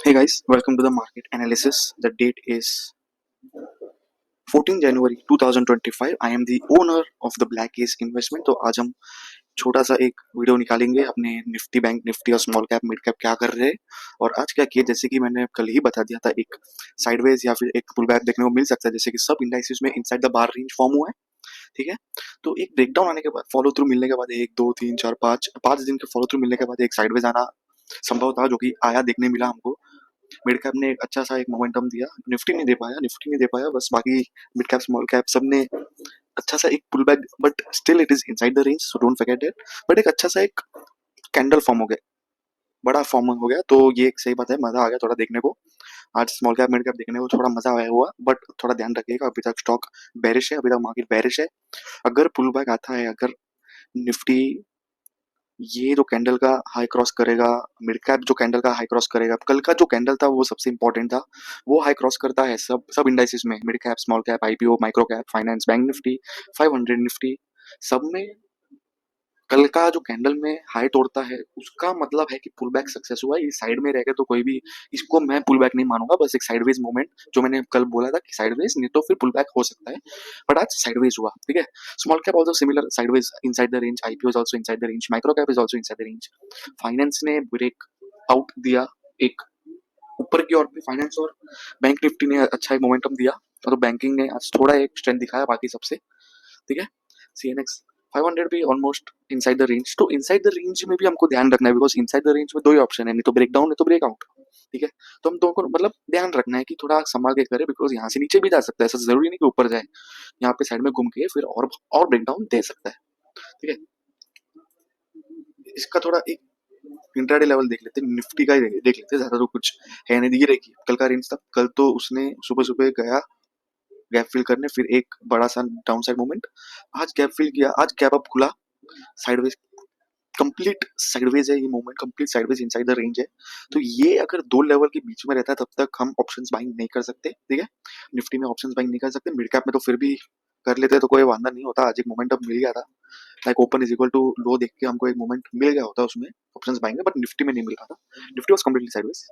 Hey guys, welcome to the market analysis. The date is 14 January 2025. I am the owner of the Black Ace Investment. तो आज हम छोटा सा एक video निकालेंगे अपने निफ्टी बैंक निफ्टी और स्मॉल कैप मिड कैप क्या कर रहे हैं और आज क्या किया। जैसे कि मैंने कल ही बता दिया था, एक साइडवेज या फिर एक पुल बैक देखने को मिल सकता है। जैसे कि सब इंडाइसेस में inside the bar range form हुआ है, ठीक है। तो एक ब्रेकडाउन आने के बाद, फॉलो थ्रू मिलने के बाद, एक दो तीन चार पाँच पाँच दिन के फॉलो थ्रू मिलने के बाद एक साइडवेज आना संभव था, जो कि आया, देखने मिला हमको। मिड कैप ने एक अच्छा सा एक मोमेंटम दिया, निफ्टी नहीं दे पाया बस। बाकी मिड कैप स्मॉल कैप सब ने अच्छा सा एक pull back, but still it is inside the range, so don't forget it. But एक अच्छा सा एक कैंडल फॉर्म हो गया, बड़ा फॉर्म हो गया, तो ये एक सही बात है। मजा आ गया थोड़ा देखने को। आज स्मॉल कैप मिड कैप देखने को थोड़ा मजा आया हुआ, बट थोड़ा ध्यान रखिएगा, अभी तक स्टॉक बेरिश है, अभी तक मार्केट बेरिश है। अगर पुल बैक आता है, अगर निफ्टी ये जो कैंडल का हाई क्रॉस करेगा, मिड कैप जो कैंडल का हाई क्रॉस करेगा, कल का जो कैंडल था वो सबसे इंपॉर्टेंट था, वो हाई क्रॉस करता है सब सब इंडाइसेस में, mid cap small cap IPO micro cap finance bank Nifty 500 Nifty सब में। कल का जो कैंडल में हाई तोड़ता है उसका मतलब है कि पुल बैक सक्सेस हुआ है। ये साइड में रह गए तो कोई भी इसको मैं पुल बैक नहीं मानूंगा, बस एक साइडवेज मूवमेंट, जो मैंने कल बोला था कि साइडवेज नहीं तो फिर पुल बैक हो सकता है, बट आज साइडवेज हुआ, ठीक है। Small cap also similar sideways inside the range, IPO is also inside the range, micro cap is also inside the range. Finance ने ब्रेक आउट दिया एक ऊपर की ओर पे, फाइनेंस और बैंक निफ्टी ने अच्छा एक मोमेंटम दिया, तो बैंकिंग ने आज थोड़ा एक स्ट्रेंथ दिखाया बाकी सबसे, ठीक है। सीएनएक्स 500 भी ऑलमोस्ट इनसाइड द रेंज, तो इनसाइड द रेंज में भी हमको ध्यान रखना है, बिकॉज इनसाइड द रेंज में दो ही ऑप्शन है, नहीं तो ब्रेकडाउन नहीं तो ब्रेकआउट, ठीक है। तो हम दोनों को मतलब ध्यान रखना है कि थोड़ा संभाल के करें, बिकॉज यहाँ से नीचे भी जा सकता है, ऐसा जरूरी नहीं कि ऊपर जाए, यहाँ पे साइड में घूम के फिर और ब्रेकडाउन दे सकता है, ठीक है। इसका थोड़ा एक इंट्राडे लेवल देख लेते हैं, निफ्टी का ही देख लेते हैं, ज्यादा तो कुछ है नहीं। ये देखिए कल का रेंज था, कल तो उसने सुबह सुबह गया गैप फिल करने, फिर एक बड़ा सा डाउन साइड मूवमेंट, आज गैप फिल किया, आज गैप अप खुला, साइडवेज, कंप्लीट साइडवेज है ये movement, complete sideways inside the range है। तो ये अगर दो लेवल के बीच में रहता है तब तक हम ऑप्शंस बाइंग नहीं कर सकते, ठीक है। निफ्टी में ऑप्शंस बाइंग नहीं कर सकते, मिड कैप में तो फिर भी कर लेते तो कोई वांदा नहीं होता। आज एक मोमेंटम मिल गया था, like open is equal to low देख के हमको एक मोमेंट मिल गया होता उसमें ऑप्शंस बाइंग में, बट निफ्टी में नहीं मिल रहा था। Nifty was completely sideways.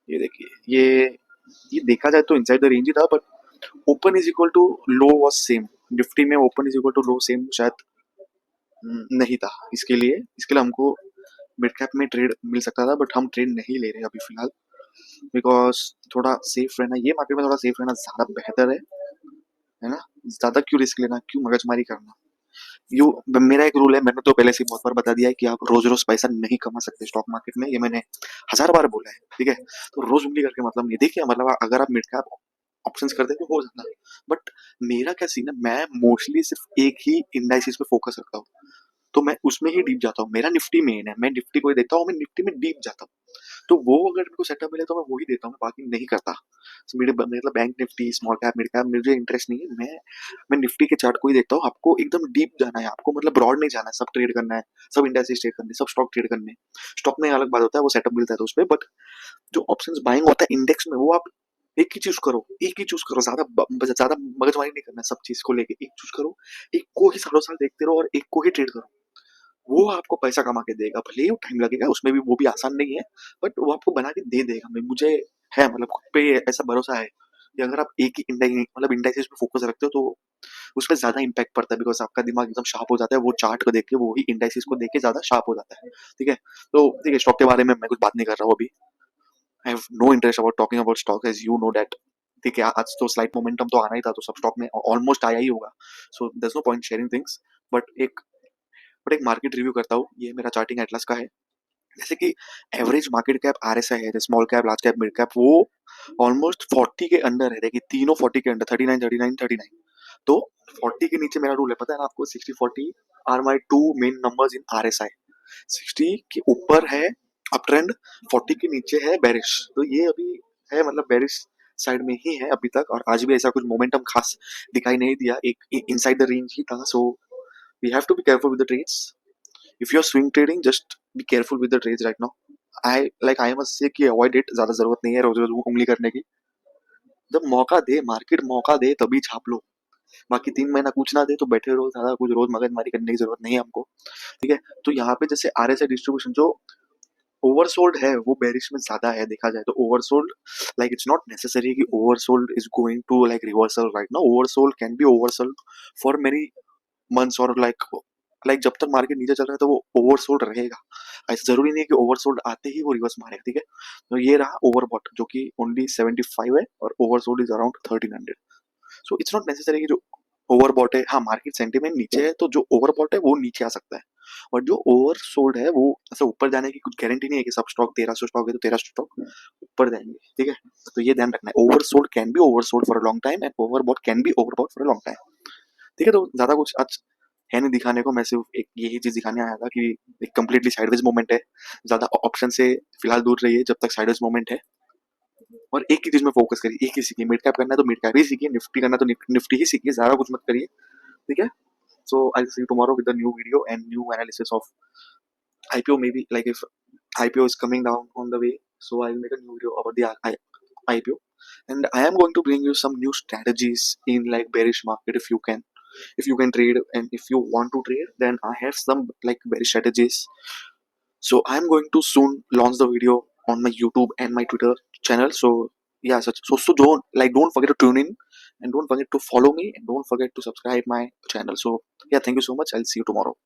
ये देखिए, ये देखा जाए तो इनसाइड द रेंज ही था, but open is equal to low was same. Nifty में open is equal to low same शायद नहीं था। इसके लिए हमको मिड कैप में ट्रेड मिल सकता था, बट हम ट्रेड नहीं ले रहे अभी फिलहाल, बिकॉज थोड़ा सेफ रहना, ये मार्केट में थोड़ा सेफ रहना ज्यादा बेहतर है ना। ज्यादा क्यों रिस्क लेना, क्यों मगजमारी करना। यू मेरा एक रूल है, मैंने तो पहले से बहुत बार बता दिया है कि आप रोज रोज पैसा नहीं कमा सकते स्टॉक मार्केट में, ये मैंने 1000 बार बोला है, ठीक है। तो रोज उंगली करके मतलब नहीं, देखिए मतलब अगर आप मिड कैप ऑप्शंस करते हैं तो हो जाता है, बट मेरा क्या सीन है, मैं मोस्टली सिर्फ एक ही इंडाइसिस पे फोकस रखता हूँ, तो मैं उसमें ही डीप जाता हूँ। मेरा निफ्टी मेन है, मैं निफ्टी को ही देखता हूँ, मैं निफ्टी में डीप जाता हूँ, तो वो अगर मेरे को सेटअप मिले तो मैं वो ही देता हूँ, मैं बाकी नहीं करता। So, मेरे मतलब bank Nifty small cap mid cap मुझे इंटरेस्ट नहीं है, मैं निफ्टी के चार्ट को ही देखता हूँ। आपको एकदम डीप जाना है, आपको मतलब ब्रॉड नहीं जाना है, सब ट्रेड करना है, सब इंडेक्स ट्रेड करने, सब स्टॉक ट्रेड करने। स्टॉक में अलग बात होता है, वो सेटअप मिलता है तो उस पर, बट जो ऑप्शंस बाइंग होता है इंडेक्स में, वो आप एक ही चूज करो, एक ही चूज करो, ज्यादा मगजमारी नहीं करना है सब चीज को लेके, एक चूज करो, एक को ही सालों साल देखते रहो और एक को ही ट्रेड करो। वो आपको पैसा कमा के देगा, भले ही टाइम लगेगा उसमें भी, वो भी आसान नहीं है, बट वो आपको बना के दे देगा। मैं मुझे है मतलब खुद पे ऐसा भरोसा है कि अगर आप एक ही मतलब इंडेक्सेस पे फोकस रखते हो तो उसमें ज्यादा इंपैक्ट पड़ता है, बिकॉज आपका दिमाग एकदम शार्प हो जाता है, वो चार्ट को देख के, वो ही इंडेक्सेस को देख के ज्यादा शार्प हो जाता है, ठीक है। तो ठीक है, स्टॉक के बारे में मैं कुछ बात नहीं कर रहा हूँ अभी, I have no interest about talking about stock, as you know that, ठीक है। आज तो स्लाइट मोमेंटम तो आना ही था, तो सब स्टॉक में ऑलमोस्ट आया ही होगा, so there is no point sharing things. But एक मार्केट रिव्यू करता हूँ, ये मेरा चार्टिंग एटलस का है। जैसे कि एवरेज मार्केट कैप आरएसआई है, small cap large cap mid cap, वो ऑलमोस्ट 40 के अंडर है, देखिए तीनों 40 के अंडर, 39 39 39। तो 40 के नीचे मेरा रूल है, पता है ना आपको, 60 40 are my two main numbers in RSI. 60 के ऊपर है अप ट्रेंड, 40 के नीचे है बेरिश, तो ये अभी है मतलब बेरिश साइड में ही है अभी तक, और आज भी ऐसा कुछ मोमेंटम खास दिखाई नहीं दिया, एक इनसाइड द रेंज ही था। So we have to be careful with the trades. if you're swing trading, just be careful with the trades right now. I must say कि अवॉइड इट, ज्यादा जरूरत नहीं है रोज रोज उंगली करने की। जब मौका दे, मार्केट मौका दे तभी छाप लो, बाकी 3 महीना कुछ ना दे तो बैठे रहो, ज्यादा कुछ रोज मगजमारी करने की जरूरत नहीं है हमको, ठीक है। तो यहाँ पे जैसे आरएसआई डिस्ट्रीब्यूशन जो ओवरसोल्ड है, वो बेरिश में ज्यादा है देखा जाए तो oversold, like it's not necessary कि oversold is going to like reversal right ना, oversold can be oversold for many months और लाइक जब तक मार्केट नीचे चल रहा है तो वो ओवरसोल्ड रहेगा। ऐसा जरूरी नहीं है कि ओवरसोल्ड आते ही वो रिवर्स मारेगा, ठीक है। तो ये रहा ओवरबॉट जो कि ओनली 75 है और oversold is around 1300। So it's not necessary कि जो ओवरबॉट है, हाँ मार्केट सेंटीमेंट नीचे है तो जो ओवरबॉट है वो नीचे आ सकता है, और जो ओवर सोल्ड है वो ऐसे ऊपर जाने की कुछ गारंटी नहीं है कि सब स्टॉक 1300 स्टॉक है तो 1300 स्टॉक ऊपर जाएंगे, ठीक है। तो ये ध्यान रखना है, over sold can be over sold for a long time and overbought can be overbought for a long time, ठीक है। तो ज्यादा कुछ आज है नहीं दिखाने को, मैं सिर्फ एक यही चीज दिखाने आया था कि एक कंप्लीटली साइडवेज मूवमेंट है, ज्यादा ऑप्शन से फिलहाल दूर रहिए जब तक साइडवेज मूवमेंट है, और एक ही चीज में फोकस करिए, एक ही सीखिए, मिड कैप करना है तो मिड कैप ही सीखिए, निफ्टी करना है तो निफ्टी ही सीखिए, ज्यादा कुछ मत करिए, ठीक है। So I'll see you tomorrow with a new video and new analysis of IPO. Maybe like if IPO is coming down on the way, so I'll make a new video about the IPO. And I am going to bring you some new strategies in like bearish market if you can trade and if you want to trade, then I have some like bearish strategies. So I'm going to soon launch the video on my YouTube and my Twitter channel. So yeah, so don't forget to tune in and don't forget to follow me and don't forget to subscribe my channel. So yeah, thank you so much. I'll see you tomorrow.